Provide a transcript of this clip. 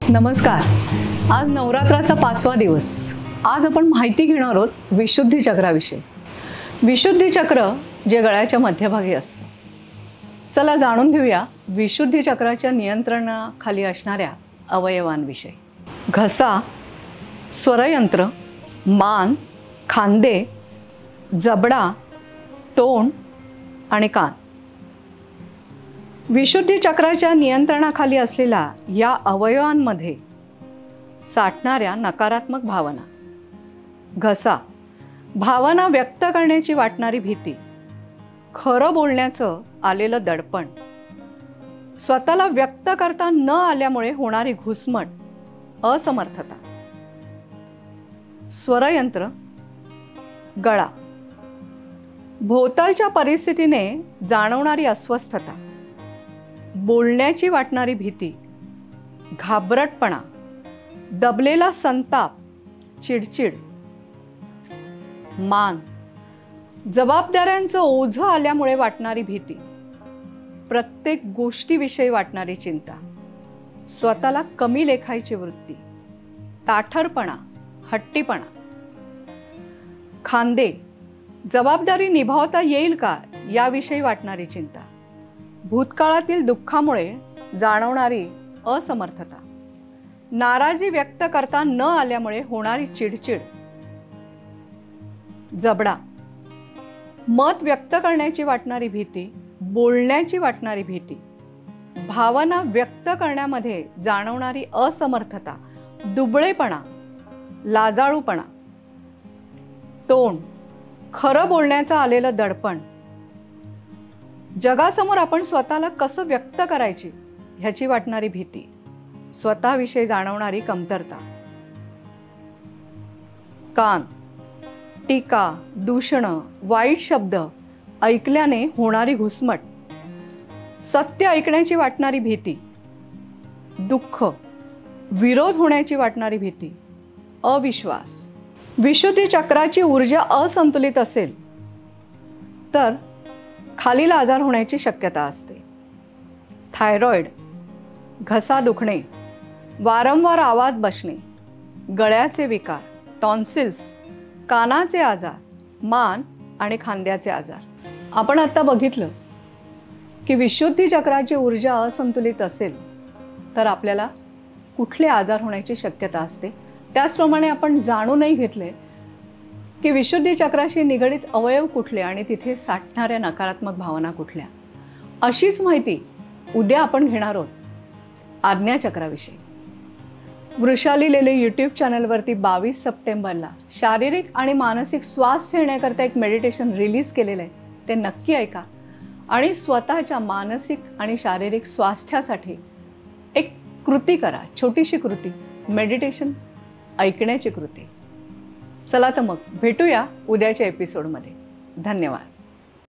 नमस्कार. आज नवरात्राचा 5वा दिवस. आज आपण माहिती घेणार आहोत विशुद्धी चक्राविषयी. विशुद्धी चक्र जे गळ्याच्या मध्यभागी असतं. चला जाणून घेऊया विशुद्धी चक्राच्या नियंत्रणाखाली असणाऱ्या अवयवांविषयी. घसा, स्वरयंत्र, मान, खांदे, जबडा, तोंड आणि कान. विशुद्धी चक्राच्या नियंत्रणाखाली असलेल्या या अवयवांमध्ये साठणाऱ्या नकारात्मक भावना. घसा, भावना व्यक्त करण्याची वाटणारी भीती, खरं बोलण्याचं आलेलं दडपण, स्वतःला व्यक्त करता न आल्यामुळे होणारी घुसमट, असमर्थता. स्वरयंत्र, गळा, भोवतालच्या परिस्थितीने जाणवणारी अस्वस्थता, बोलण्याची वाटणारी भीती, घाबरटपणा, दबलेला संताप, चिडचिड. मान, जबाबदाऱ्यांचं ओझं आल्यामुळे वाटणारी भीती, प्रत्येक गोष्टीविषयी वाटणारी चिंता, स्वतःला कमी लेखायची वृत्ती, ताठरपणा, हट्टीपणा. खांदे, जबाबदारी निभावता येईल का याविषयी वाटणारी चिंता, भूतकाळातील दुःखामुळे जाणवणारी असमर्थता, नाराजी व्यक्त करता न आल्यामुळे होणारी चिडचिड. जबडा, मत व्यक्त करण्याची वाटणारी भीती, बोलण्याची वाटणारी भीती, भावना व्यक्त करण्यामध्ये जाणवणारी असमर्थता, दुबळेपणा, लाजाळूपणा. तोंड, खरं बोलण्याचं आलेलं दडपण, जगासमोर आपण स्वतःला कसं व्यक्त करायची ह्याची वाटणारी भीती, स्वतःविषयी जाणवणारी कमतरता. कान, टीका, दूषणं, वाईट शब्द ऐकल्याने होणारी घुसमट, सत्य ऐकण्याची वाटणारी भीती, दुःख, विरोध होण्याची वाटणारी भीती, अविश्वास. विशुद्धी चक्राची ऊर्जा असंतुलित असेल तर खालील आजार होण्याची शक्यता असते. थायरॉइड, घसा दुखणे, वारंवार आवाज बसणे, गळ्याचे विकार, टॉन्सिल्स, कानाचे आजार, मान आणि खांद्याचे आजार. आपण आता बघितलं की विशुद्धी चक्राची ऊर्जा असंतुलित असेल तर आपल्याला कुठले आजार होण्याची शक्यता असते. त्याचप्रमाणे आपण जाणूनही घेतले की विशुद्धी चक्राशी निगडित अवयव कुठले आणि तिथे साठणाऱ्या नकारात्मक भावना कुठल्या. अशीच माहिती उद्या आपण घेणार आहोत आज्ञाचक्राविषयी. वृषाली लेले यूट्यूब चॅनलवरती 22 सप्टेंबरला शारीरिक आणि मानसिक स्वास्थ्य येण्याकरता एक मेडिटेशन रिलीज केलेलं आहे. ते नक्की ऐका आणि स्वतःच्या मानसिक आणि शारीरिक स्वास्थ्यासाठी एक कृती करा. छोटीशी कृती, मेडिटेशन, ऐकण्याची कृती. चला तर मग भेटूया उद्याच्या एपिसोडमध्ये. धन्यवाद.